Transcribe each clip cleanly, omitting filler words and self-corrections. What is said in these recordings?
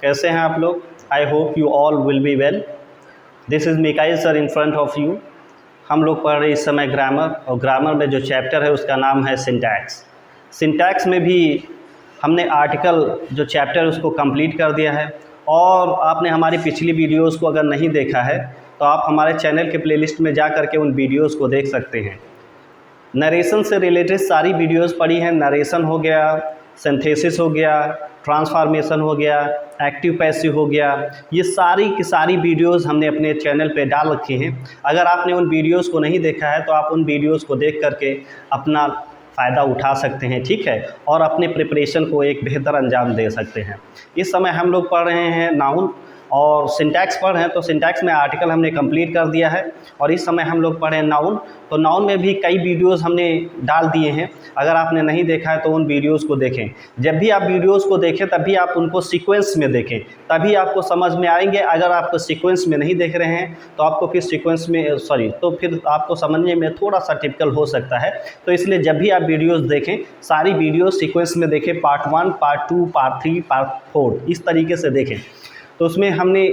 कैसे हैं आप लोग? I hope you all will be well. This is Mikail sir in front of you. हम लोग पढ़ रहे इस समय ग्रामर, और ग्रामर में जो चैप्टर है उसका नाम है सिंटैक्स। सिंटैक्स में भी हमने आर्टिकल जो चैप्टर है उसको कंप्लीट कर दिया है। और आपने हमारी पिछली वीडियोज़ को अगर नहीं देखा है तो आप हमारे चैनल के प्लेलिस्ट में जा कर के उन वीडियोज़ को देख सकते हैं। नरेशन से रिलेटेड सारी वीडियोज़ पढ़ी हैं। नरेशन हो गया, सिंथेसिस हो गया, ट्रांसफॉर्मेशन हो गया, एक्टिव पैसिव हो गया, ये सारी की सारी वीडियोज़ हमने अपने चैनल पे डाल रखी हैं। अगर आपने उन वीडियोज़ को नहीं देखा है तो आप उन वीडियोज़ को देख करके अपना फ़ायदा उठा सकते हैं, ठीक है, और अपने प्रिपरेशन को एक बेहतर अंजाम दे सकते हैं। इस समय हम लोग पढ़ रहे हैं नाउन और सिंटैक्स पढ़ रहे हैं, तो सिंटैक्स में आर्टिकल हमने कंप्लीट कर दिया है। और इस समय हम लोग पढ़ रहे हैं नाउन, तो नाउन में भी कई वीडियोज़ हमने डाल दिए हैं। अगर आपने नहीं देखा है तो उन वीडियोज़ को देखें। जब भी आप वीडियोज़ को देखें तभी आप उनको सीक्वेंस में देखें, तभी आपको समझ में आएंगे। अगर आप सीक्वेंस में नहीं देख रहे हैं तो आपको फिर सीक्वेंस में तो फिर आपको समझने में थोड़ा सा टिपिकल हो सकता है। तो इसलिए जब भी आप वीडियोज़ देखें, सारी वीडियो सीक्वेंस में देखें, पार्ट 1, पार्ट 2, पार्ट 3, पार्ट 4, इस तरीके से देखें। तो उसमें हमने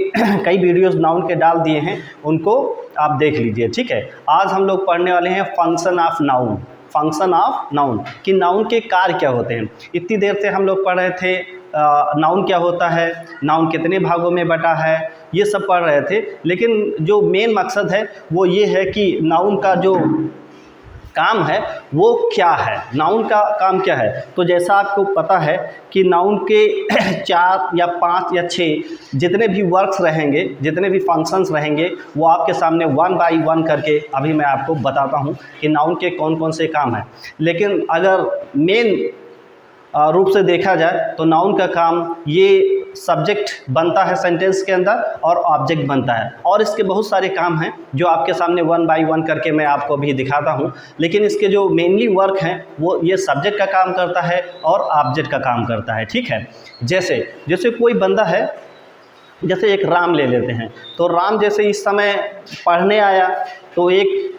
कई वीडियोस नाउन के डाल दिए हैं, उनको आप देख लीजिए, ठीक है। आज हम लोग पढ़ने वाले हैं function of noun. Function of noun कि नाउन के कार्य क्या होते हैं। इतनी देर से हम लोग पढ़ रहे थे नाउन क्या होता है, नाउन कितने भागों में बटा है, ये सब पढ़ रहे थे। लेकिन जो मेन मकसद है वो ये है कि नाउन का जो काम है वो क्या है, नाउन का काम क्या है। तो जैसा आपको पता है कि नाउन के 4 या 5 या 6 जितने भी वर्क्स रहेंगे, जितने भी फंक्शंस रहेंगे, वो आपके सामने 1 बाई 1 करके अभी मैं आपको बताता हूँ कि नाउन के कौन कौन से काम हैं। लेकिन अगर मेन रूप से देखा जाए तो नाउन का काम ये सब्जेक्ट बनता है सेंटेंस के अंदर और ऑब्जेक्ट बनता है, और इसके बहुत सारे काम हैं जो आपके सामने 1 बाई 1 करके मैं आपको अभी दिखाता हूं। लेकिन इसके जो मेनली वर्क हैं वो ये सब्जेक्ट का काम करता है और ऑब्जेक्ट का काम करता है, ठीक है। जैसे कोई बंदा है, जैसे एक राम ले लेते हैं, तो राम जैसे इस समय पढ़ने आया, तो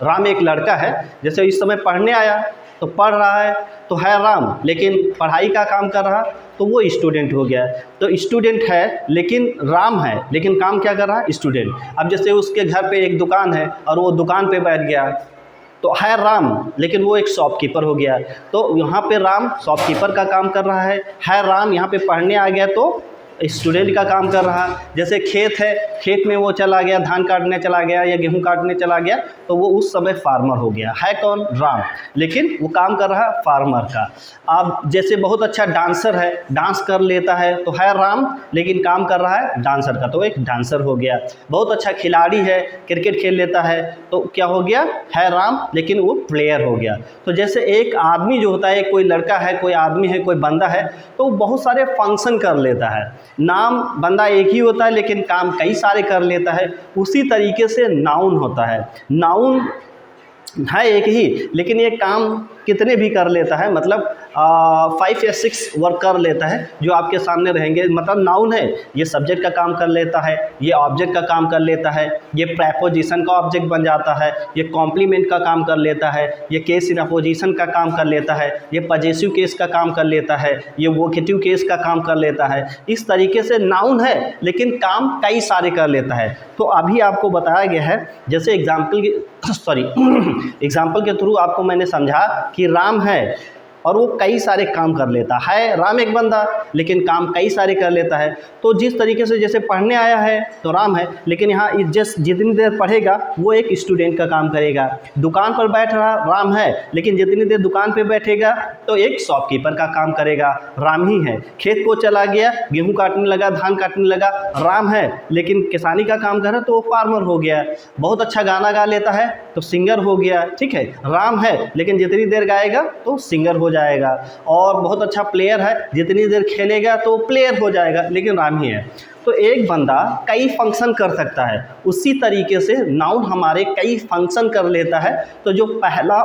राम एक लड़का है, जैसे इस समय पढ़ने आया तो पढ़ रहा है तो है राम, लेकिन पढ़ाई का काम कर रहा तो वो स्टूडेंट हो गया। तो स्टूडेंट है लेकिन राम है, लेकिन काम क्या कर रहा है, स्टूडेंट। अब जैसे उसके घर पे एक दुकान है और वो दुकान पे बैठ गया तो है राम, लेकिन वो एक शॉपकीपर हो गया। तो यहाँ पे राम शॉपकीपर का काम कर रहा है राम यहाँ पे पढ़ने आ गया तो स्टूडेंट का काम कर रहा। जैसे खेत है, खेत में वो चला गया, धान काटने चला गया या गेहूं काटने चला गया, तो वो उस समय फार्मर हो गया। है कौन, राम, लेकिन वो काम कर रहा है फार्मर का। अब जैसे बहुत अच्छा डांसर है, डांस कर लेता है तो है राम, लेकिन काम कर रहा है डांसर का, तो एक डांसर हो गया। बहुत अच्छा खिलाड़ी है, क्रिकेट खेल लेता है, तो क्या हो गया, है राम, लेकिन वो प्लेयर हो गया। तो जैसे एक आदमी जो होता है, कोई लड़का है, कोई आदमी है, कोई बंदा है, तो बहुत सारे फंक्शन कर लेता है। नाम बंदा एक ही होता है लेकिन काम कई सारे कर लेता है। उसी तरीके से नाउन होता है। नाउन है एक ही, लेकिन ये काम कितने भी कर लेता है, मतलब 5 या 6 वर्क कर लेता है जो आपके सामने रहेंगे। मतलब नाउन है, ये सब्जेक्ट का काम कर लेता है, ये ऑब्जेक्ट का काम कर लेता है, ये प्रेपोजिशन का ऑब्जेक्ट बन जाता है, ये कॉम्प्लीमेंट का काम कर लेता है, ये केस इन अपोजिशन का काम कर लेता है, ये पजेसिव केस का काम कर लेता है, ये वोकेटिव केस का काम कर लेता है। इस तरीके से नाउन है लेकिन काम कई सारे कर लेता है। तो अभी आपको बताया गया है, जैसे एग्जाम्पल के थ्रू आपको मैंने समझा कि राम है और वो कई सारे काम कर लेता है। राम एक बंदा, लेकिन काम कई सारे कर लेता है। तो जिस तरीके से जैसे पढ़ने आया है तो राम है, लेकिन यहाँ जितनी देर पढ़ेगा वो एक स्टूडेंट का काम करेगा। दुकान पर बैठ रहा राम है, लेकिन जितनी देर दुकान पे बैठेगा तो एक शॉपकीपर का काम करेगा, राम ही है। खेत को चला गया, गेहूँ काटने लगा, धान काटने लगा, राम है, लेकिन किसानी का काम कर रहा तो वो फार्मर हो गया। बहुत अच्छा गाना गा लेता है तो सिंगर हो गया, ठीक है, राम है, लेकिन जितनी देर गाएगा तो सिंगर हो जाएगा। और बहुत अच्छा प्लेयर है, जितनी देर खेलेगा तो प्लेयर हो जाएगा, लेकिन राम ही है। तो एक बंदा कई फंक्शन कर सकता है, उसी तरीके से नाउन हमारे कई फंक्शन कर लेता है। तो जो पहला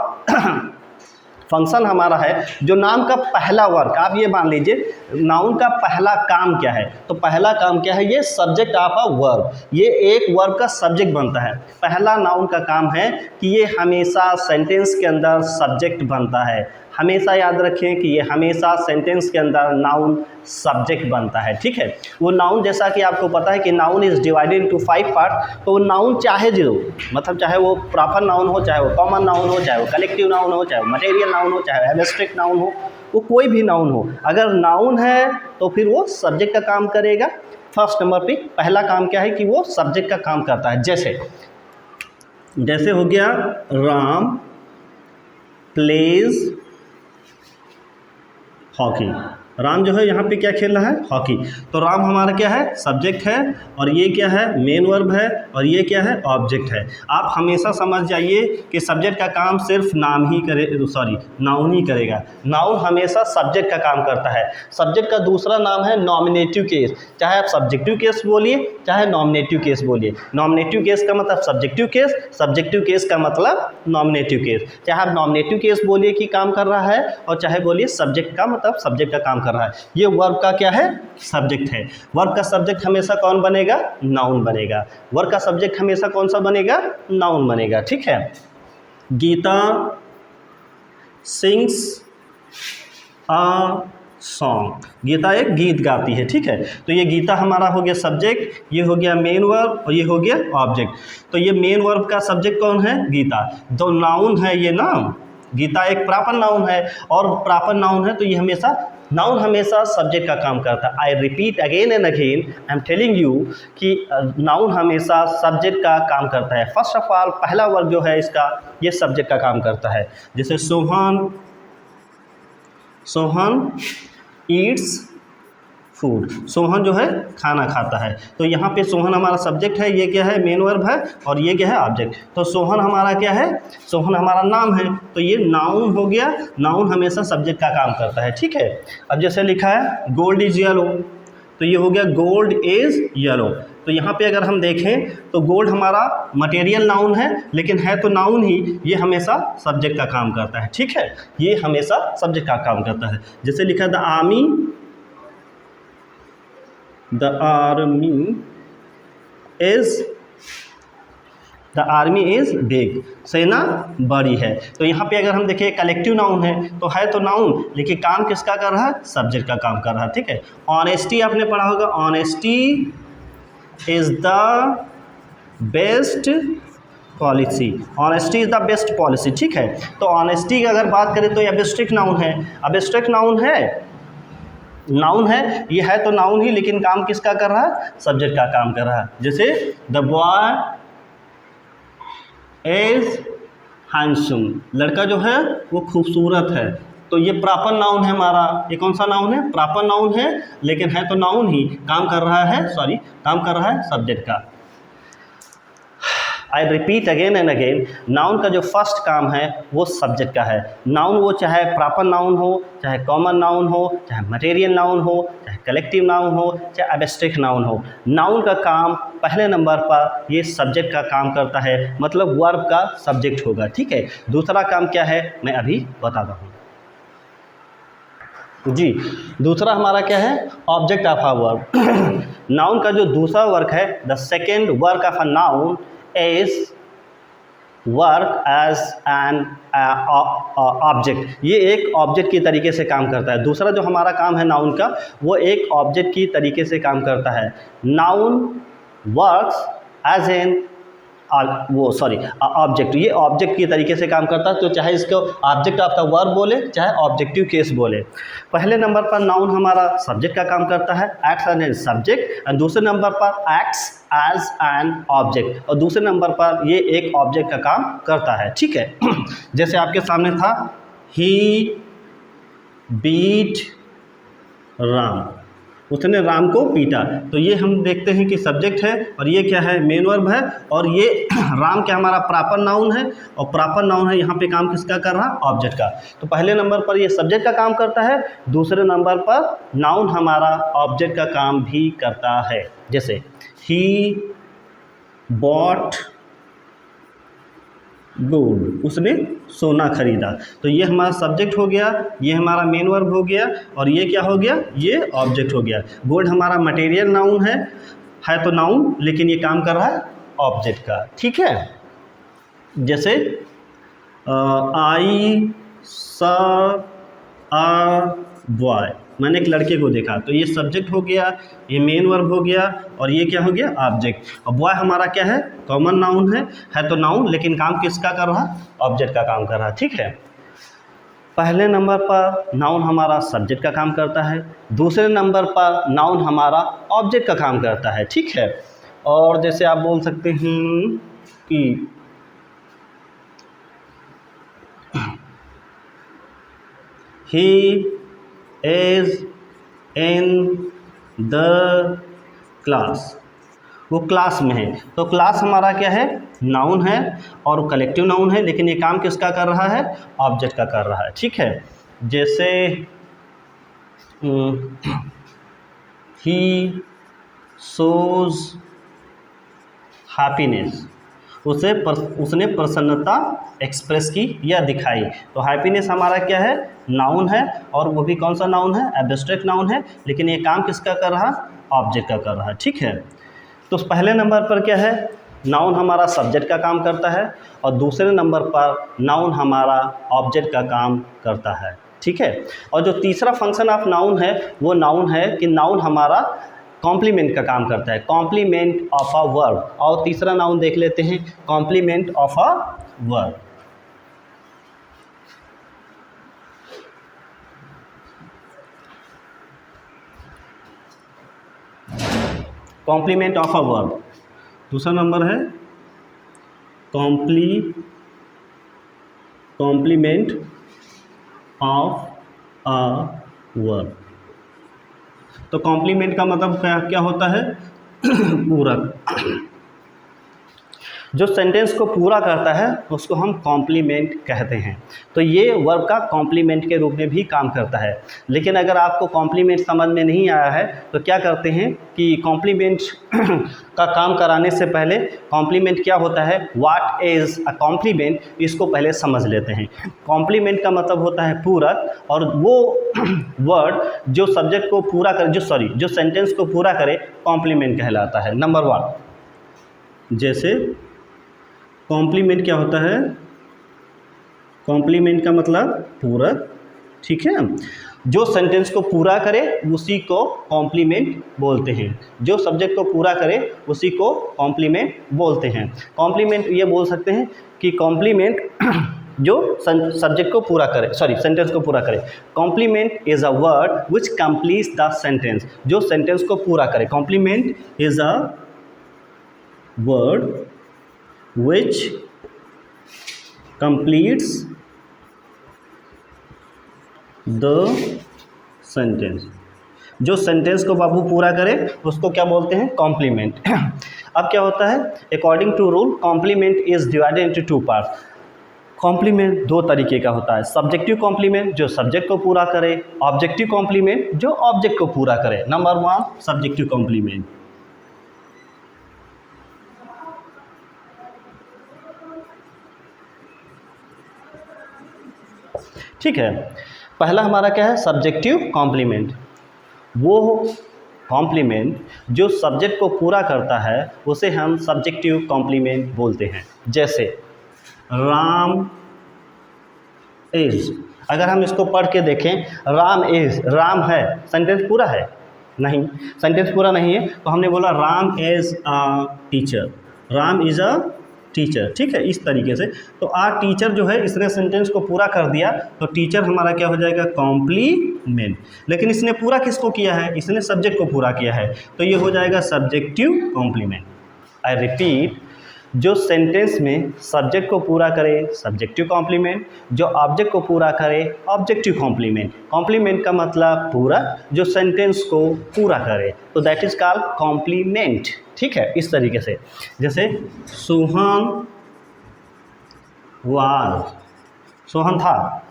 फंक्शन हमारा है, जो नाम का पहला वर्क, आप ये मान लीजिए नाउन का पहला काम क्या है। तो पहला काम क्या है, ये सब्जेक्ट ऑफ अ वर्ब, ये एक वर्ब का सब्जेक्ट बनता है। पहला नाउन का काम है कि ये हमेशा सेंटेंस के अंदर सब्जेक्ट बनता है, हमेशा याद रखें कि ये हमेशा सेंटेंस के अंदर नाउन सब्जेक्ट बनता है, ठीक है। वो नाउन जैसा कि आपको पता है कि noun is divided into 5 part, तो वो नाउन चाहे जो मतलब चाहे वो प्रॉपर नाउन हो, चाहे वो कॉमन नाउन हो, चाहे वो कलेक्टिव नाउन हो, चाहे वो मटेरियल नाउन हो, चाहे एब्स्ट्रैक्ट नाउन हो, वो कोई भी नाउन हो, अगर नाउन है तो फिर वो सब्जेक्ट का काम करेगा। फर्स्ट नंबर पे पहला काम क्या है कि वो सब्जेक्ट का काम करता है। जैसे हो गया राम प्लेज हॉकी, राम जो है यहाँ पे क्या खेल रहा है, हॉकी। तो राम हमारा क्या है, सब्जेक्ट है, और ये क्या है, मेन वर्ब है, और ये क्या है, ऑब्जेक्ट है। आप हमेशा समझ जाइए कि सब्जेक्ट का काम सिर्फ नाउन ही करेगा। नाउन हमेशा सब्जेक्ट का काम करता है। सब्जेक्ट का दूसरा नाम है नॉमिनेटिव केस, चाहे आप सब्जेक्टिव केस बोलिए चाहे नॉमिनेटिव केस बोलिए। नॉमिनेटिव केस का मतलब सब्जेक्टिव केस, सब्जेक्टिव केस का मतलब नॉमिनेटिव केस। चाहे आप नॉमिनेटिव केस बोलिए कि काम कर रहा है, और चाहे बोलिए सब्जेक्ट का मतलब सब्जेक्ट का काम कर रहा है। ये वर्ब का क्या है, सब्जेक्ट है। वर्ब का सब्जेक्ट हमेशा कौन बनेगा, नाउन बनेगा। वर्ब का सब्जेक्ट हमेशा कौन सा बनेगा, नाउन बनेगा, ठीक है। Geeta sings a song, Geeta एक गीत गाती है, ठीक है। तो ये गीता हमारा हो गया सब्जेक्ट, ये हो गया मेन वर्ब, और ये हो गया ऑब्जेक्ट। तो ये मेन वर्ब का सब्जेक्ट कौन है, गीता। जो नाउन है ये नाम, गीता एक प्रॉपर नाउन है, और प्रॉपर नाउन है तो ये हमेशा नाउन हमेशा सब्जेक्ट का काम करता है। I repeat again and again, I am telling you कि नाउन हमेशा सब्जेक्ट का काम करता है। फर्स्ट ऑफ ऑल पहला वर्ब जो है इसका, ये सब्जेक्ट का काम करता है। जैसे सोहन ईट्स फूड, सोहन जो है खाना खाता है। तो यहाँ पे सोहन हमारा सब्जेक्ट है, ये क्या है, मेन वर्ब है, और ये क्या है, ऑब्जेक्ट। तो सोहन हमारा क्या है, सोहन हमारा नाम है, तो ये नाउन हो गया। नाउन हमेशा सब्जेक्ट का काम करता है, ठीक है। अब जैसे लिखा है गोल्ड इज येलो, तो ये हो गया गोल्ड इज येलो। तो यहाँ पे अगर हम देखें तो गोल्ड हमारा मटेरियल नाउन है, लेकिन है तो नाउन ही, ये हमेशा सब्जेक्ट का काम करता है, ठीक है। ये हमेशा सब्जेक्ट का काम करता है। जैसे लिखा है The army is big, सेना बड़ी है। तो यहाँ पे अगर हम देखें कलेक्टिव नाउन है तो नाउन, लेकिन काम किसका कर रहा है, सब्जेक्ट का काम कर रहा है, ठीक है। ऑनेस्टी आपने पढ़ा होगा, honesty is the best policy, honesty is the best policy, ठीक है। तो ऑनेस्टी की अगर बात करें तो एब्स्ट्रैक्ट नाउन है, एब्स्ट्रैक्ट नाउन है, ये है तो नाउन ही, लेकिन काम किसका कर रहा है, सब्जेक्ट का काम कर रहा है। जैसे द बॉय इज हैंडसम, लड़का जो है वो खूबसूरत है। तो ये प्रॉपर नाउन है हमारा, ये कौन सा नाउन है, प्रॉपर नाउन है, लेकिन है तो नाउन ही, काम कर रहा है सब्जेक्ट का। I repeat again and again, noun का जो फर्स्ट काम है वो सब्जेक्ट का है। नाउन वो चाहे प्रॉपर नाउन हो, चाहे कॉमन नाउन हो, चाहे मटेरियल नाउन हो, चाहे कलेक्टिव नाउन हो, चाहे एब्स्ट्रैक्ट नाउन हो, नाउन का काम पहले नंबर पर ये सब्जेक्ट का काम करता है, मतलब वर्ब का सब्जेक्ट होगा, ठीक है। दूसरा काम क्या है मैं अभी बताता हूँ जी। दूसरा हमारा क्या है, object of a verb. Noun का जो दूसरा वर्क है, the second work of a noun is work as an object, ये एक ऑब्जेक्ट की तरीके से काम करता है। दूसरा जो हमारा काम है नाउन का, वो एक ऑब्जेक्ट की तरीके से काम करता है। Noun works as an object, ये ऑब्जेक्ट की तरीके से काम करता है। तो चाहे इसको ऑब्जेक्ट ऑफ द वर्ब बोले, चाहे ऑब्जेक्टिव केस बोले। पहले नंबर पर नाउन हमारा सब्जेक्ट का काम करता है, एक्ट्स एज एन सब्जेक्ट, और दूसरे नंबर पर एक्ट्स एज एन ऑब्जेक्ट, और दूसरे नंबर पर ये एक ऑब्जेक्ट का काम करता है, ठीक है। जैसे आपके सामने था, ही बीट राम, उसने राम को पीटा। तो ये हम देखते हैं कि सब्जेक्ट है, और ये क्या है, मेन वर्ब है, और ये राम क्या हमारा प्रॉपर नाउन है, और प्रॉपर नाउन है, यहाँ पे काम किसका कर रहा है, ऑब्जेक्ट का। तो पहले नंबर पर ये सब्जेक्ट का काम करता है, दूसरे नंबर पर नाउन हमारा ऑब्जेक्ट का काम भी करता है। जैसे ही बॉट गोल्ड, उसने सोना खरीदा। तो ये हमारा सब्जेक्ट हो गया, ये हमारा मेन वर्ब हो गया, और ये क्या हो गया, ये ऑब्जेक्ट हो गया। गोल्ड हमारा मटेरियल नाउन है तो नाउन, लेकिन ये काम कर रहा है ऑब्जेक्ट का, ठीक है। जैसे आई स अ बॉय, मैंने एक लड़के को देखा। तो ये सब्जेक्ट हो गया, ये मेन वर्ब हो गया, और ये क्या हो गया, ऑब्जेक्ट। और बॉय हमारा क्या है, कॉमन नाउन है तो नाउन, लेकिन काम किसका कर रहा, ऑब्जेक्ट का काम कर रहा। ठीक है, पहले नंबर पर नाउन हमारा सब्जेक्ट का काम करता है, दूसरे नंबर पर नाउन हमारा ऑब्जेक्ट का काम करता है। ठीक है, और जैसे आप बोल सकते हैं कि he is in the class, वो क्लास में है। तो क्लास हमारा क्या है, नाउन है और कलेक्टिव नाउन है, लेकिन ये काम किसका कर रहा है, ऑब्जेक्ट का कर रहा है। ठीक है, जैसे he shows happiness, उसने प्रसन्नता एक्सप्रेस की या दिखाई। तो हैप्पीनेस हमारा क्या है, नाउन है, और वो भी कौन सा नाउन है, एब्स्ट्रैक्ट नाउन है, लेकिन ये काम किसका कर रहा, ऑब्जेक्ट का कर रहा है। ठीक है, तो पहले नंबर पर क्या है, नाउन हमारा सब्जेक्ट का काम करता है, और दूसरे नंबर पर नाउन हमारा ऑब्जेक्ट का काम करता है। ठीक है, और जो तीसरा फंक्शन ऑफ नाउन है वो नाउन है कि नाउन हमारा कॉम्प्लीमेंट का काम करता है, कॉम्प्लीमेंट ऑफ अ वर्ब। और तीसरा नाउन देख लेते हैं, complement of a verb. Complement of a verb, दूसरा नंबर है कॉम्प्लीमेंट ऑफ अ वर्ब। तो कॉम्प्लीमेंट का मतलब क्या होता है, पूरक। जो सेंटेंस को पूरा करता है उसको हम कॉम्प्लीमेंट कहते हैं। तो ये वर्ब का कॉम्प्लीमेंट के रूप में भी काम करता है। लेकिन अगर आपको कॉम्प्लीमेंट समझ में नहीं आया है तो क्या करते हैं कि कॉम्प्लीमेंट का काम कराने से पहले कॉम्प्लीमेंट क्या होता है, व्हाट इज़ अ कॉम्प्लीमेंट, इसको पहले समझ लेते हैं। कॉम्प्लीमेंट का मतलब होता है पूरक, और वो वर्ड जो सब्जेक्ट को पूरा करे, जो सेंटेंस को पूरा करे, कॉम्प्लीमेंट कहलाता है। नंबर 1, जैसे कॉम्प्लीमेंट क्या होता है, कॉम्प्लीमेंट का मतलब पूरक। ठीक है, जो सेंटेंस को पूरा करे उसी को कॉम्प्लीमेंट बोलते हैं, जो सब्जेक्ट को पूरा करे उसी को कॉम्प्लीमेंट बोलते हैं। कॉम्प्लीमेंट ये बोल सकते हैं कि कॉम्प्लीमेंट जो सब्जेक्ट को पूरा करे, सेंटेंस को पूरा करे। Complement is a word which completes the sentence, जो सेंटेंस को पूरा करे। Complement is a word which completes the sentence, जो सेंटेंस को बाबू पूरा करे उसको क्या बोलते हैं, कॉम्प्लीमेंट। अब क्या होता है, according to rule complement is divided into 2 parts. Complement 2 तरीके का होता है, सब्जेक्टिव कॉम्प्लीमेंट जो सब्जेक्ट को पूरा करे, ऑब्जेक्टिव कॉम्प्लीमेंट जो ऑब्जेक्ट को पूरा करे। Number 1 subjective complement. ठीक है, पहला हमारा क्या है, सब्जेक्टिव कॉम्प्लीमेंट। वो कॉम्प्लीमेंट जो सब्जेक्ट को पूरा करता है उसे हम सब्जेक्टिव कॉम्प्लीमेंट बोलते हैं। जैसे राम इज, अगर हम इसको पढ़ के देखें, राम इज, राम है, सेंटेंस पूरा है नहीं, सेंटेंस पूरा नहीं है, तो हमने बोला Ram is a teacher, Ram is a teacher. ठीक है, इस तरीके से। तो आ टीचर जो है इसने सेंटेंस को पूरा कर दिया, तो टीचर हमारा क्या हो जाएगा, कॉम्प्लीमेंट। लेकिन इसने पूरा किसको किया है, इसने सब्जेक्ट को पूरा किया है, तो ये हो जाएगा सब्जेक्टिव कॉम्प्लीमेंट। आई रिपीट, जो सेंटेंस में सब्जेक्ट को पूरा करे सब्जेक्टिव कॉम्प्लीमेंट, जो ऑब्जेक्ट को पूरा करे ऑब्जेक्टिव कॉम्प्लीमेंट। कॉम्प्लीमेंट का मतलब पूरा, जो सेंटेंस को पूरा करे, तो दैट इज कॉल्ड कॉम्प्लीमेंट। ठीक है, इस तरीके से। जैसे सोहन वाज, सोहन था,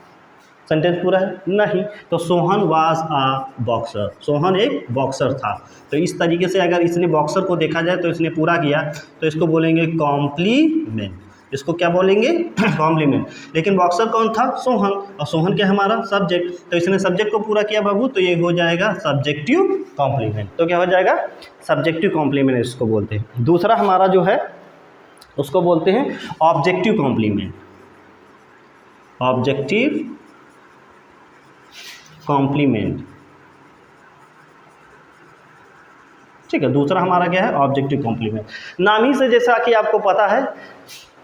सेंटेंस पूरा है नहीं, तो Sohan was a boxer, Sohan एक बॉक्सर था। तो इस तरीके से अगर इसने बॉक्सर को देखा जाए तो इसने पूरा किया, तो इसको बोलेंगे कॉम्प्लीमेंट। इसको क्या बोलेंगे, कॉम्प्लीमेंट। लेकिन बॉक्सर कौन था, सोहन, और सोहन क्या हमारा सब्जेक्ट, तो इसने सब्जेक्ट को पूरा किया बाबू, तो ये हो जाएगा सब्जेक्टिव कॉम्प्लीमेंट। तो क्या हो जाएगा, सब्जेक्टिव कॉम्प्लीमेंट इसको बोलते हैं। दूसरा हमारा जो है उसको बोलते हैं ऑब्जेक्टिव कॉम्प्लीमेंट। ऑब्जेक्टिव कॉम्प्लीमेंट, ठीक है। दूसरा हमारा क्या है, ऑब्जेक्टिव कॉम्प्लीमेंट। नाम ही से जैसा कि आपको पता है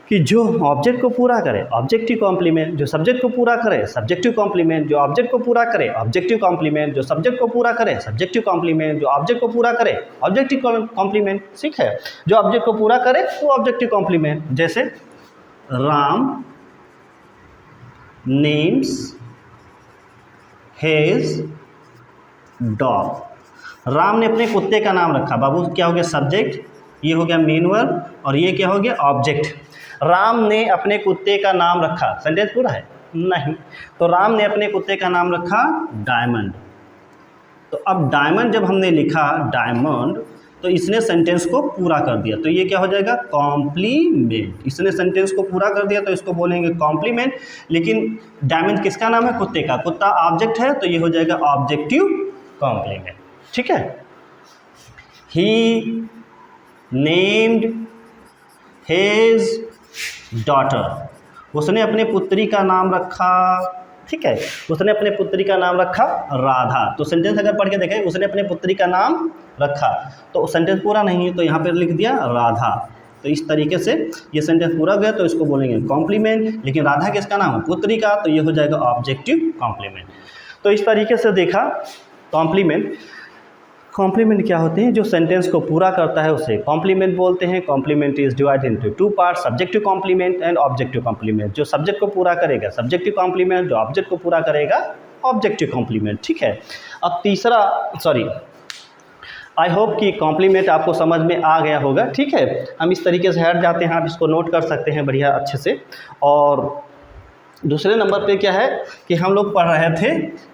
कि जो ऑब्जेक्ट को पूरा करे ऑब्जेक्टिव कॉम्प्लीमेंट, जो सब्जेक्ट को पूरा करे सब्जेक्टिव कॉम्प्लीमेंट, जो ऑब्जेक्ट को पूरा करे ऑब्जेक्टिव कॉम्प्लीमेंट, जो सब्जेक्ट को पूरा करे सब्जेक्टिव कॉम्प्लीमेंट, जो ऑब्जेक्ट को पूरा करे ऑब्जेक्टिव कॉम्प्लीमेंट, ठीक है। जो ऑब्जेक्ट को पूरा करे वो ऑब्जेक्टिव कॉम्प्लीमेंट। जैसे Ram names his dog. Ram ने अपने कुत्ते का नाम रखा। बाबू क्या हो गया, सब्जेक्ट, ये हो गया मेन वर्ब, और ये क्या हो गया, ऑब्जेक्ट। राम ने अपने कुत्ते का नाम रखा, सेंटेंस पूरा है नहीं। तो राम ने अपने कुत्ते का नाम रखा डायमंड। तो अब डायमंड जब हमने लिखा डायमंड, तो इसने सेंटेंस को पूरा कर दिया, तो ये क्या हो जाएगा, कॉम्प्लीमेंट। इसने सेंटेंस को पूरा कर दिया तो इसको बोलेंगे कॉम्प्लीमेंट। लेकिन डायमंड किसका नाम है, कुत्ते का। कुत्ता ऑब्जेक्ट है तो ये हो जाएगा ऑब्जेक्टिव कॉम्प्लीमेंट, ठीक है। ही नेम्ड हिज डॉटर। उसने अपने पुत्री का नाम रखा, ठीक है। उसने अपने पुत्री का नाम रखा राधा। तो सेंटेंस अगर पढ़ के देखें, उसने अपने पुत्री का नाम रखा, तो सेंटेंस पूरा नहीं है तो यहाँ पर लिख दिया राधा। तो इस तरीके से ये सेंटेंस पूरा गया तो इसको बोलेंगे कॉम्प्लीमेंट। लेकिन राधा किसका नाम है, पुत्री का, तो ये हो जाएगा ऑब्जेक्टिव कॉम्प्लीमेंट। तो इस तरीके से देखा कॉम्प्लीमेंट। कॉम्प्लीमेंट क्या होते हैं, जो सेंटेंस को पूरा करता है उसे कॉम्प्लीमेंट बोलते हैं। Complement is divided into two part, subjective complement and objective complement. जो सब्जेक्ट को पूरा करेगा सब्जेक्टिव कॉम्प्लीमेंट, जो ऑब्जेक्ट को पूरा करेगा ऑब्जेक्टिव कॉम्प्लीमेंट, ठीक है। अब तीसरा, सॉरी, आई होप कि कॉम्प्लीमेंट आपको समझ में आ गया होगा, ठीक है। हम इस तरीके से हट जाते हैं, आप इसको नोट कर सकते हैं बढ़िया अच्छे से। और दूसरे नंबर पे क्या है कि हम लोग पढ़ रहे थे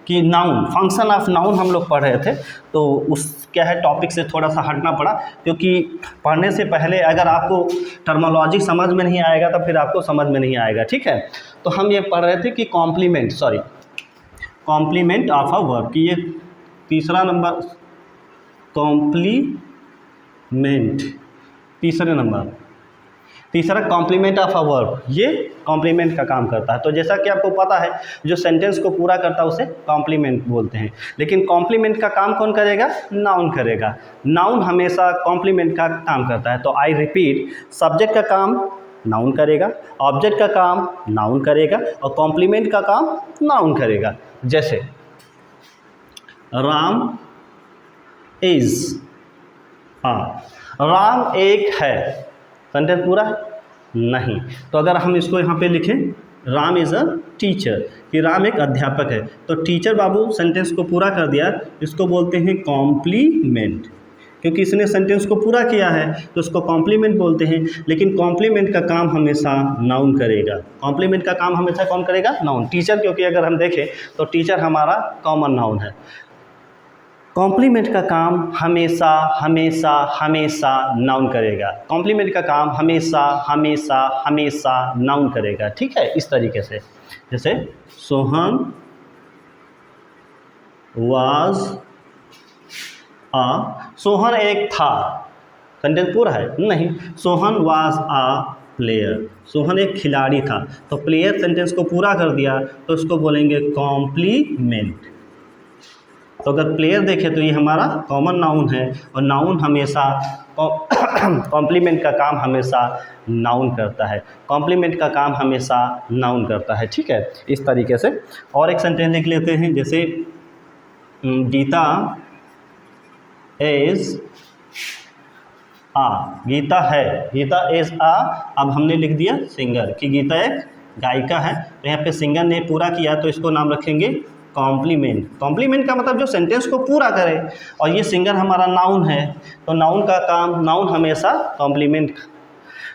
कि नाउन, फंक्शन ऑफ नाउन हम लोग पढ़ रहे थे। तो उस क्या है टॉपिक से थोड़ा सा हटना पड़ा, क्योंकि पढ़ने से पहले अगर आपको टर्मिनोलॉजी समझ में नहीं आएगा तो फिर आपको समझ में नहीं आएगा, ठीक है। तो हम ये पढ़ रहे थे कि complement, sorry, complement of a verb, कि ये तीसरा नंबर कॉम्प्लीमेंट, तीसरे नंबर, तीसरा कॉम्प्लीमेंट ऑफ अ वर्ब, ये कॉम्प्लीमेंट का काम करता है। तो जैसा कि आपको पता है जो सेंटेंस को पूरा करता है उसे कॉम्प्लीमेंट बोलते हैं। लेकिन कॉम्प्लीमेंट का काम कौन करेगा, नाउन करेगा। नाउन हमेशा कॉम्प्लीमेंट का काम करता है। तो आई रिपीट, सब्जेक्ट का काम नाउन करेगा, ऑब्जेक्ट का काम नाउन करेगा, और कॉम्प्लीमेंट का काम नाउन करेगा। जैसे राम इज आ, राम एक है, सेंटेंस पूरा नहीं। तो अगर हम इसको यहाँ पे लिखें, राम इज़ अ टीचर, कि राम एक अध्यापक है, तो टीचर बाबू सेंटेंस को पूरा कर दिया, इसको बोलते हैं कॉम्प्लीमेंट। क्योंकि इसने सेंटेंस को पूरा किया है तो उसको कॉम्प्लीमेंट बोलते हैं। लेकिन कॉम्प्लीमेंट का काम हमेशा नाउन करेगा। कॉम्प्लीमेंट का काम हमेशा कौन करेगा, नाउन। टीचर, क्योंकि अगर हम देखें तो टीचर हमारा कॉमन नाउन है। कॉम्प्लीमेंट का काम हमेशा हमेशा हमेशा नाउन करेगा। कॉम्प्लीमेंट का काम हमेशा हमेशा हमेशा नाउन करेगा, ठीक है। इस तरीके से जैसे सोहन वाज आ, सोहन एक था, सेंटेंस पूरा है नहीं। Sohan was a player, Sohan एक खिलाड़ी था, तो प्लेयर सेंटेंस को पूरा कर दिया तो उसको बोलेंगे कॉम्प्लीमेंट। तो अगर प्लेयर देखें तो ये हमारा कॉमन नाउन है, और नाउन हमेशा कॉम्प्लीमेंट का काम हमेशा नाउन करता है। कॉम्प्लीमेंट का काम हमेशा नाउन करता है, ठीक है। इस तरीके से और एक सेंटेंस लिख लेते हैं, जैसे गीता इज आ, गीता है, गीता इज आ। अब हमने लिख दिया सिंगर, कि गीता एक गायिका है, तो यहाँ पे सिंगर ने पूरा किया तो इसको नाम रखेंगे कॉम्प्लीमेंट। कॉम्प्लीमेंट का मतलब जो सेंटेंस को पूरा करे, और ये सिंगर हमारा नाउन है, तो नाउन का काम, नाउन हमेशा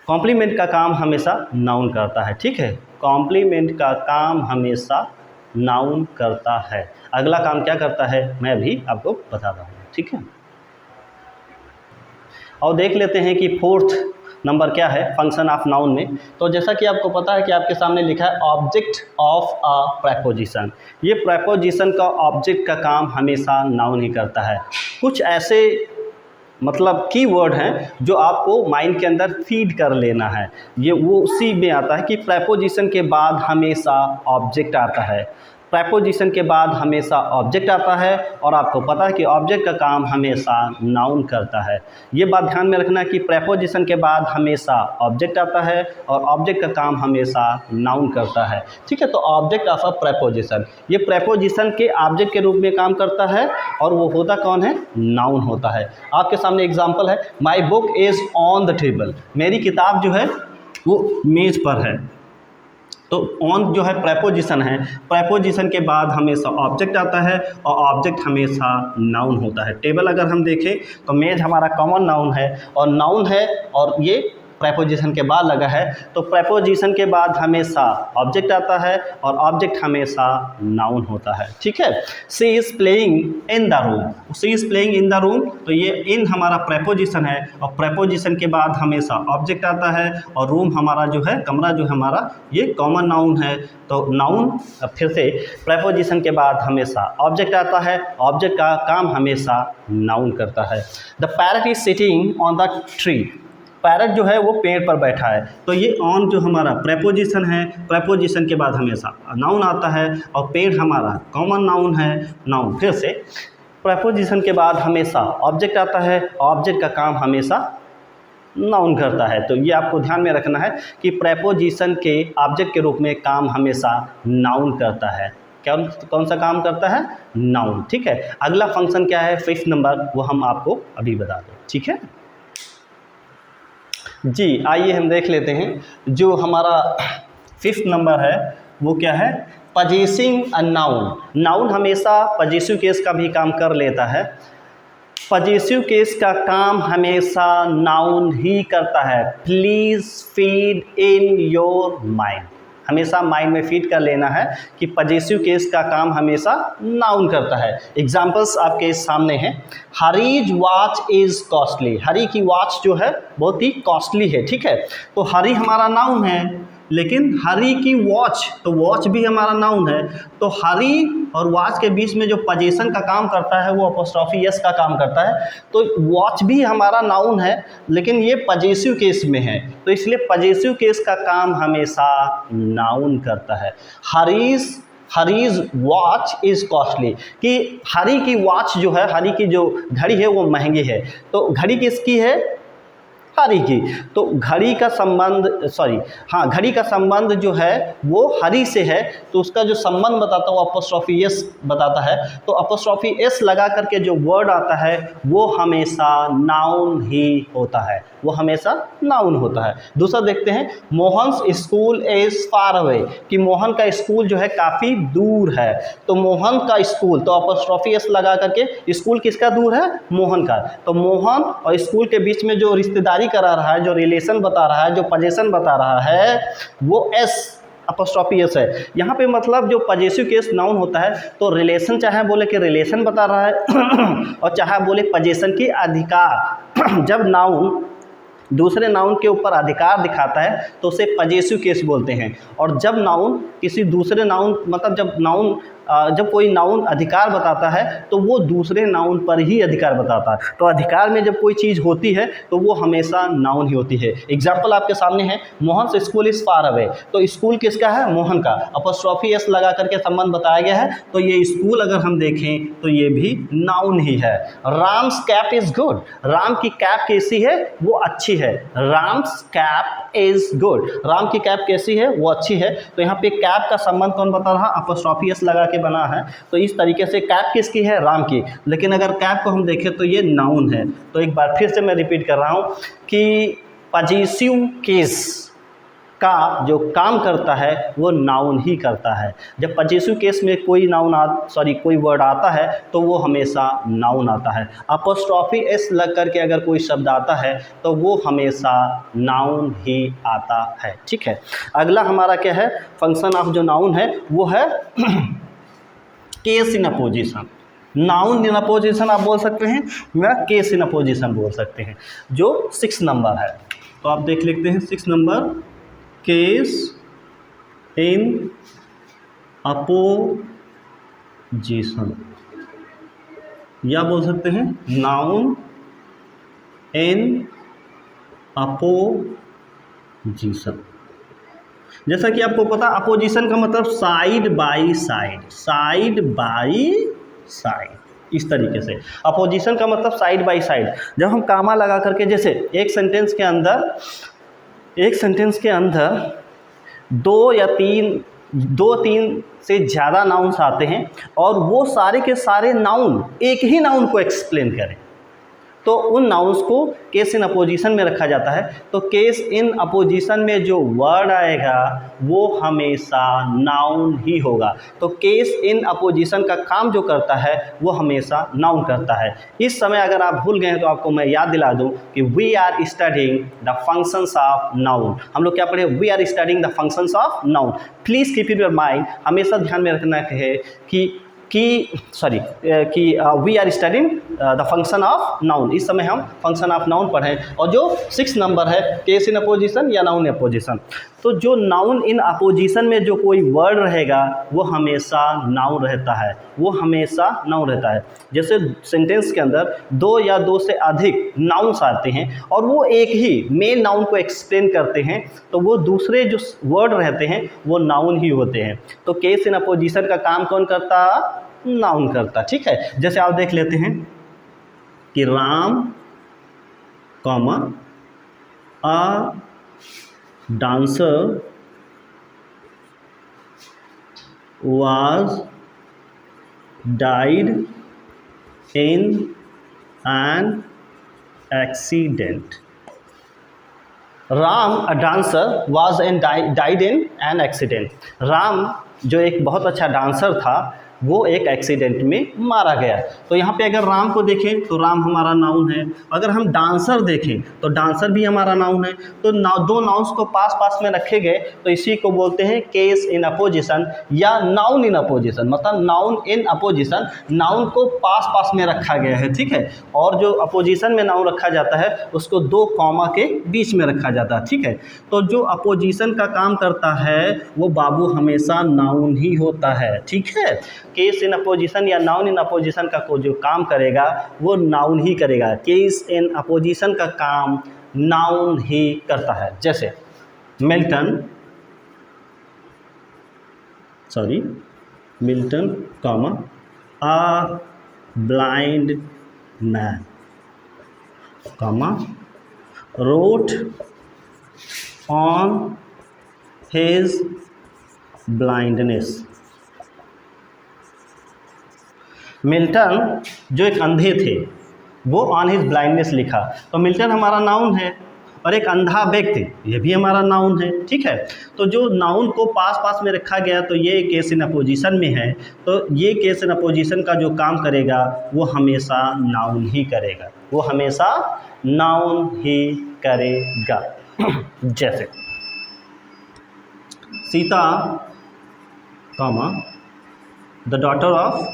कॉम्प्लीमेंट का काम हमेशा नाउन करता है, ठीक है। कॉम्प्लीमेंट का काम हमेशा नाउन करता है। अगला काम क्या करता है मैं भी आपको बताता हूँ, ठीक है। और देख लेते हैं कि फोर्थ नंबर क्या है फंक्शन ऑफ नाउन में। तो जैसा कि आपको पता है कि आपके सामने लिखा है ऑब्जेक्ट ऑफ अ प्रेपोजिशन। ये प्रेपोजिशन का ऑब्जेक्ट का काम हमेशा नाउन ही करता है। कुछ ऐसे मतलब कीवर्ड हैं जो आपको माइंड के अंदर फीड कर लेना है। ये वो उसी में आता है कि प्रेपोजिशन के बाद हमेशा ऑब्जेक्ट आता है। प्रेपोजिशन के बाद हमेशा ऑब्जेक्ट आता है और आपको पता है कि ऑब्जेक्ट का काम हमेशा नाउन करता है। ये बात ध्यान में रखना कि प्रेपोजिशन के बाद हमेशा ऑब्जेक्ट आता है और ऑब्जेक्ट का काम हमेशा नाउन करता है। ठीक है, तो ऑब्जेक्ट ऑफ अ प्रेपोजिशन, ये प्रेपोजिशन के ऑब्जेक्ट के रूप में काम करता है और वो होता कौन है? नाउन होता है। आपके सामने एग्जाम्पल है, my book is on the table, मेरी किताब जो है वो मेज़ पर है। तो ऑन जो है प्रेपोजिशन है, प्रेपोजिशन के बाद हमेशा ऑब्जेक्ट आता है और ऑब्जेक्ट हमेशा नाउन होता है। टेबल अगर हम देखें तो मेज हमारा कॉमन नाउन है और नाउन है और ये प्रेपोजिशन के बाद लगा है, तो प्रेपोजिशन के बाद हमेशा ऑब्जेक्ट आता है और ऑब्जेक्ट हमेशा नाउन होता है। ठीक है, she is playing in the room, she is playing in the room, तो ये इन हमारा प्रेपोजिशन है और प्रेपोजिशन के बाद हमेशा ऑब्जेक्ट आता है और रूम हमारा जो है, कमरा जो है हमारा, ये कॉमन नाउन है। तो नाउन फिर से प्रेपोजिशन के बाद हमेशा ऑब्जेक्ट आता है, ऑब्जेक्ट का काम हमेशा नाउन करता है। The parrot is sitting on the tree, parrot जो है वो पेड़ पर बैठा है। तो ये ऑन जो हमारा प्रेपोजिशन है, प्रेपोजिशन के बाद हमेशा नाउन आता है और पेड़ हमारा कॉमन नाउन है। नाउन फिर से प्रेपोजिशन के बाद हमेशा ऑब्जेक्ट आता है, ऑब्जेक्ट का काम हमेशा नाउन करता है। तो ये आपको ध्यान में रखना है कि प्रेपोजिशन के ऑब्जेक्ट के रूप में काम हमेशा नाउन करता है। क्या कौन सा काम करता है? नाउन। ठीक है, अगला फंक्शन क्या है 5th नंबर, वो हम आपको अभी बता दें। ठीक है जी, आइए हम देख लेते हैं। जो हमारा 5th नंबर है वो क्या है? Possessing a noun. नाउन हमेशा पजेसिव केस का भी काम कर लेता है। पजेसिव केस का काम हमेशा नाउन ही करता है। Please feed in your mind, हमेशा माइंड में फीड कर लेना है कि पजेसिव केस का काम हमेशा नाउन करता है। एग्जाम्पल्स आपके सामने हैं। हरीज वॉच इज़ कॉस्टली, हरी की वॉच जो है बहुत ही कॉस्टली है। ठीक है, तो हरी हमारा नाउन है, लेकिन हरी की वॉच, तो वॉच भी हमारा नाउन है। तो हरी और वॉच के बीच में जो पजेशन का काम करता है वो अपोस्ट्रोफी एस का काम करता है। तो वॉच भी हमारा नाउन है, लेकिन ये पजेसिव केस में है, तो इसलिए पजेसिव केस का काम हमेशा नाउन करता है। हरीज वॉच इज़ कॉस्टली, कि हरी की वॉच जो है, हरी की जो घड़ी है वो महंगी है। तो घड़ी किसकी है? हरी की। तो घड़ी का संबंध घड़ी का संबंध जो है वो हरी से है, तो उसका जो संबंध बताता है वो अपोस्ट्रोफी एस बताता है। तो अपोस्ट्रोफी एस लगा करके जो वर्ड आता है वो हमेशा नाउन ही होता है, वो हमेशा नाउन होता है। दूसरा देखते हैं, Mohan's school is far away, कि मोहन का स्कूल जो है काफ़ी दूर है। तो मोहन का स्कूल, तो अपोस्ट्रोफी एस लगा करके स्कूल किसका दूर है? मोहन का। तो मोहन और स्कूल के बीच में जो रिश्तेदारी करा रहा है, जो रिलेशन बता रहा है, जो पजेशन बता रहा है, वो एस अपोस्ट्रोफी एस है। यहाँ पे मतलब जो पजेसिव केस नाउन होता है, तो रिलेशन चाहे बोले कि रिलेशन बता रहा है और चाहे बोले पजेशन की अधिकार। जब नाउन दूसरे नाउन के ऊपर अधिकार दिखाता है तो उसे पजेसिव केस बोलते हैं। और जब नाउन किसी दूसरे नाउन, मतलब जब कोई नाउन अधिकार बताता है तो वो दूसरे नाउन पर ही अधिकार बताता है। तो अधिकार में जब कोई चीज़ होती है तो वो हमेशा नाउन ही होती है। एग्जाम्पल आपके सामने है, Mohan school is far away, तो स्कूल किसका है? मोहन का। अपोस्ट्रोफी एस लगा करके संबंध बताया गया है, तो ये स्कूल अगर हम देखें तो ये भी नाउन ही है। Ram's cap is good, Ram की कैप कैसी है? वो अच्छी है। Ram's cap is good, Ram की कैप कैसी है? वो अच्छी है। तो यहाँ पे कैप का संबंध कौन बता रहा? अपोस्ट्रोफी एस लगा के बना है। तो इस तरीके से कैप किसकी है? राम की। लेकिन अगर कैप को हम देखें तो ये नाउन है। तो एक बार फिर से मैं रिपीट कर रहा हूँ कि पजेसिव केस का जो काम करता है वो नाउन ही करता है। जब पजेसिव केस में कोई कोई वर्ड आता है तो वो हमेशा नाउन आता है। अपोस्ट्रोफी एस लग करके अगर कोई शब्द आता है तो वो हमेशा नाउन ही आता है। ठीक है, अगला हमारा क्या है? फंक्शन ऑफ जो नाउन है वो है case in opposition. Noun in opposition आप बोल सकते हैं या केस इन अपोजिशन बोल सकते हैं, जो 6 नंबर है। तो आप देख लेते हैं 6 नंबर, केस इन अपोजिशन, या बोल सकते हैं नाउन इन अपोजिशन। जैसा कि आपको पता, अपोजिशन का मतलब side by side, side by side, इस तरीके से अपोजिशन का मतलब साइड बाय साइड। जब हम कामा लगा करके, जैसे एक सेंटेंस के अंदर दो तीन से ज़्यादा नाउन्स आते हैं और वो सारे के सारे नाउन एक ही नाउन को एक्सप्लेन करें, तो उन नाउन्स को केस इन अपोजिशन में रखा जाता है। तो केस इन अपोजिशन में जो वर्ड आएगा वो हमेशा नाउन ही होगा। तो केस इन अपोजिशन का काम जो करता है वो हमेशा नाउन करता है। इस समय अगर आप भूल गए हैं तो आपको मैं याद दिला दूं कि we are studying the functions of noun. हम लोग क्या पढ़े? We are studying the functions of noun. Please keep in your mind, हमेशा ध्यान में रखना है कि we are studying the function of noun. इस समय हम फंक्शन ऑफ नाउन पढ़ें और जो 6 नंबर है केस इन अपोजिशन या नाउन अपोजिशन। तो जो नाउन इन अपोजिशन में जो कोई वर्ड रहेगा वो हमेशा नाउन रहता है, वो हमेशा नाउन रहता है। जैसे सेंटेंस के अंदर 2 या 2 से अधिक नाउन्स आते हैं और वो एक ही मेन नाउन को एक्सप्लेन करते हैं, तो वो दूसरे जो वर्ड रहते हैं वो नाउन ही होते हैं। तो केस इन अपोजिशन का काम कौन करता? नाउन करता। ठीक है, जैसे आप देख लेते हैं कि Ram comma a dancer was died in an accident। Ram a dancer was and died in an accident. Ram जो एक बहुत अच्छा डांसर था वो एक एक्सीडेंट में मारा गया। तो यहाँ पे अगर राम को देखें तो राम हमारा नाउन है, अगर हम डांसर देखें तो डांसर भी हमारा नाउन है। तो दो नाउन्स को पास पास में रखे गए तो इसी को बोलते हैं केस इन अपोजिशन या नाउन इन अपोजिशन। मतलब नाउन इन अपोजिशन, नाउन को पास पास में रखा गया है। ठीक है, और जो अपोजिशन में नाउन रखा जाता है उसको 2 कॉमा के बीच में रखा जाता है। ठीक है, तो जो अपोजिशन का काम करता है वो बाबू हमेशा नाउन ही होता है। ठीक है, केस इन अपोजिशन या नाउन इन अपोजिशन का जो काम करेगा वो नाउन ही करेगा। केस इन अपोजिशन का काम नाउन ही करता है। जैसे Milton comma a blind man comma wrote on his blindness। Milton जो एक अंधे थे वो ऑन हिज ब्लाइंडनेस लिखा, तो मिल्टन हमारा नाउन है और एक अंधा व्यक्ति ये भी हमारा नाउन है। ठीक है, तो जो नाउन को पास पास में रखा गया तो ये केस इन अपोजिशन में है, तो ये केस इन अपोजिशन का जो काम करेगा वो हमेशा नाउन ही करेगा, वो हमेशा नाउन ही करेगा। जैसे Sita comma the daughter of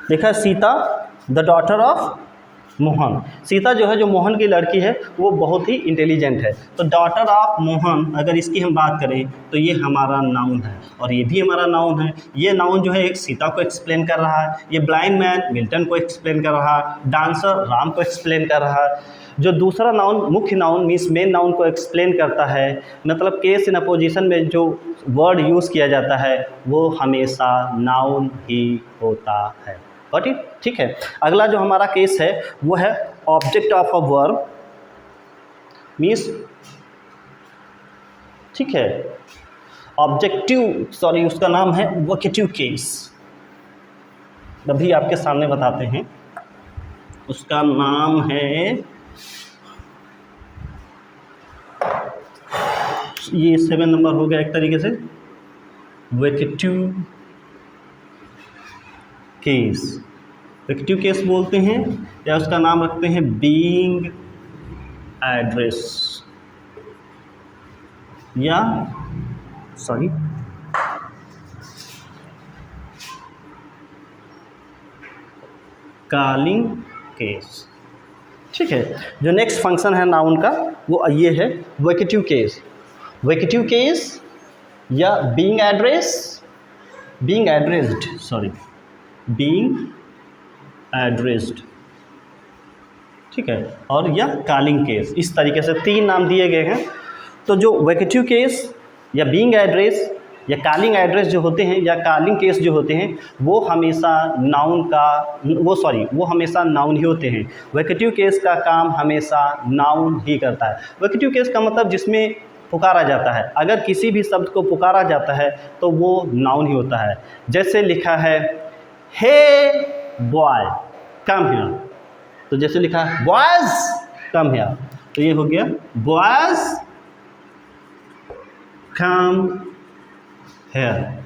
देखा Sita the daughter of Mohan. Sita जो है, जो मोहन की लड़की है, वो बहुत ही इंटेलिजेंट है। तो डॉटर ऑफ मोहन अगर इसकी हम बात करें तो ये हमारा नाउन है और ये भी हमारा नाउन है। ये नाउन जो है एक सीता को एक्सप्लेन कर रहा है, ये ब्लाइंड मैन मिल्टन को एक्सप्लेन कर रहा है, डांसर राम को एक्सप्लेन कर रहा है। जो दूसरा नाउन मुख्य नाउन मीन्स मेन नाउन को एक्सप्लेन करता है, मतलब केस इन अपोजिशन में जो वर्ड यूज़ किया जाता है वो हमेशा नाउन ही होता है। Got it? ठीक है, अगला जो हमारा केस है वो है object of a verb means, ठीक है, उसका नाम है वोकेटिव केस। अभी आपके सामने बताते हैं, उसका नाम है, ये 7 नंबर हो गया एक तरीके से, वोकेटिव केस। वोकेटिव केस बोलते हैं या उसका नाम रखते हैं बीइंग एड्रेस या कॉलिंग केस। ठीक है। जो नेक्स्ट फंक्शन है नाउन का वो ये है वोकेटिव केस। वोकेटिव केस या बीइंग एड्रेस्ड, ठीक है, और या कॉलिंग केस, इस तरीके से 3 नाम दिए गए हैं। तो जो वोकेटिव केस या बीइंग एड्रेस या कॉलिंग एड्रेस जो होते हैं या कॉलिंग केस जो होते हैं वो हमेशा नाउन ही होते हैं। वोकेटिव केस का काम हमेशा नाउन ही करता है। वोकेटिव केस का मतलब जिसमें पुकारा जाता है, अगर किसी भी शब्द को पुकारा जाता है तो वो नाउन ही होता है। जैसे लिखा है हे बॉय कम हियर, तो जैसे लिखा है बॉयज कम हियर, तो ये हो गया बॉयज कम हेयर।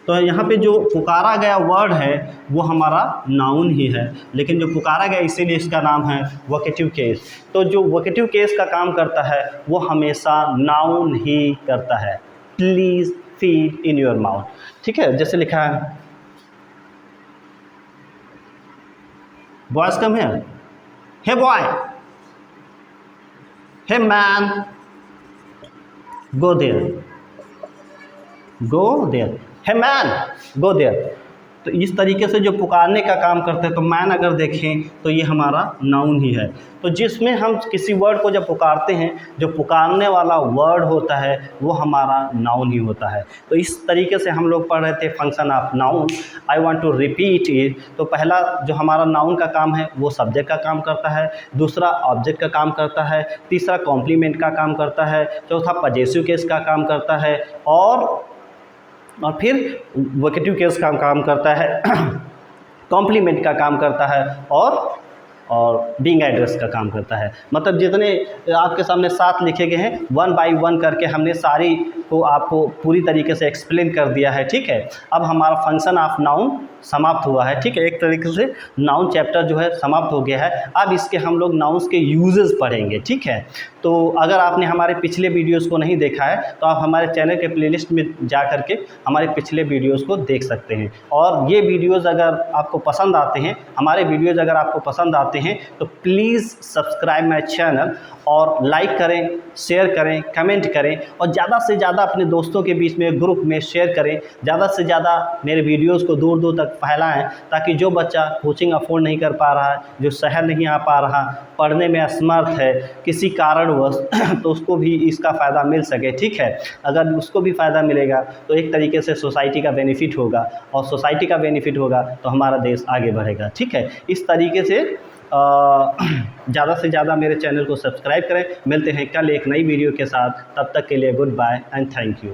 तो यहाँ पे जो पुकारा गया वर्ड है वो हमारा नाउन ही है, लेकिन जो पुकारा गया इसीलिए इसका नाम है वोकेटिव केस। तो जो वोकेटिव केस का काम करता है वो हमेशा नाउन ही करता है। Please feed in your mouth, ठीक है। जैसे लिखा है boys come here, hey boy, hey man go there, hey man go there. तो इस तरीके से जो पुकारने का काम करते हैं, तो मैन अगर देखें तो ये हमारा नाउन ही है। तो जिसमें हम किसी वर्ड को जब पुकारते हैं, जो पुकारने वाला वर्ड होता है वो हमारा नाउन ही होता है। तो इस तरीके से हम लोग पढ़ रहे थे function of noun. I want to repeat it. तो पहला जो हमारा नाउन का काम है वो सब्जेक्ट का काम करता है, दूसरा ऑब्जेक्ट का काम करता है, तीसरा कॉम्प्लीमेंट का काम करता है, चौथा पजेसिव केस का काम करता है, और फिर वोकेटिव केस का काम करता है, कॉम्प्लीमेंट का काम करता है, और बीइंग एड्रेस का काम करता है। मतलब जितने आपके सामने 7 लिखे गए हैं 1 बाय 1 करके हमने सारी को आपको पूरी तरीके से एक्सप्लेन कर दिया है, ठीक है। अब हमारा फंक्शन ऑफ नाउन समाप्त हुआ है, ठीक है। एक तरीके से नाउन चैप्टर जो है समाप्त हो गया है। अब इसके हम लोग नाउन्स के यूजेस पढ़ेंगे, ठीक है। तो अगर आपने हमारे पिछले वीडियोस को नहीं देखा है तो आप हमारे चैनल के प्लेलिस्ट में जा करके हमारे पिछले वीडियोस को देख सकते हैं। और ये वीडियोस अगर आपको पसंद आते हैं, हमारे वीडियोस अगर आपको पसंद आते हैं तो प्लीज़ सब्सक्राइब माय चैनल और लाइक करें, शेयर करें, कमेंट करें, और ज़्यादा से ज़्यादा अपने दोस्तों के बीच में ग्रुप में शेयर करें। ज़्यादा से ज़्यादा मेरे वीडियोस को दूर दूर तक फैलाएं, ताकि जो बच्चा कोचिंग अफोर्ड नहीं कर पा रहा है, जो शहर नहीं आ पा रहा, पढ़ने में असमर्थ है किसी कारणवश तो उसको भी इसका फ़ायदा मिल सके, ठीक है। अगर उसको भी फ़ायदा मिलेगा तो एक तरीके से सोसाइटी का बेनिफिट होगा, और सोसाइटी का बेनिफिट होगा तो हमारा देश आगे बढ़ेगा, ठीक है। इस तरीके से ज़्यादा से ज़्यादा मेरे चैनल को सब्सक्राइब करें। मिलते हैं कल एक नई वीडियो के साथ, तब तक के लिए goodbye and thank you.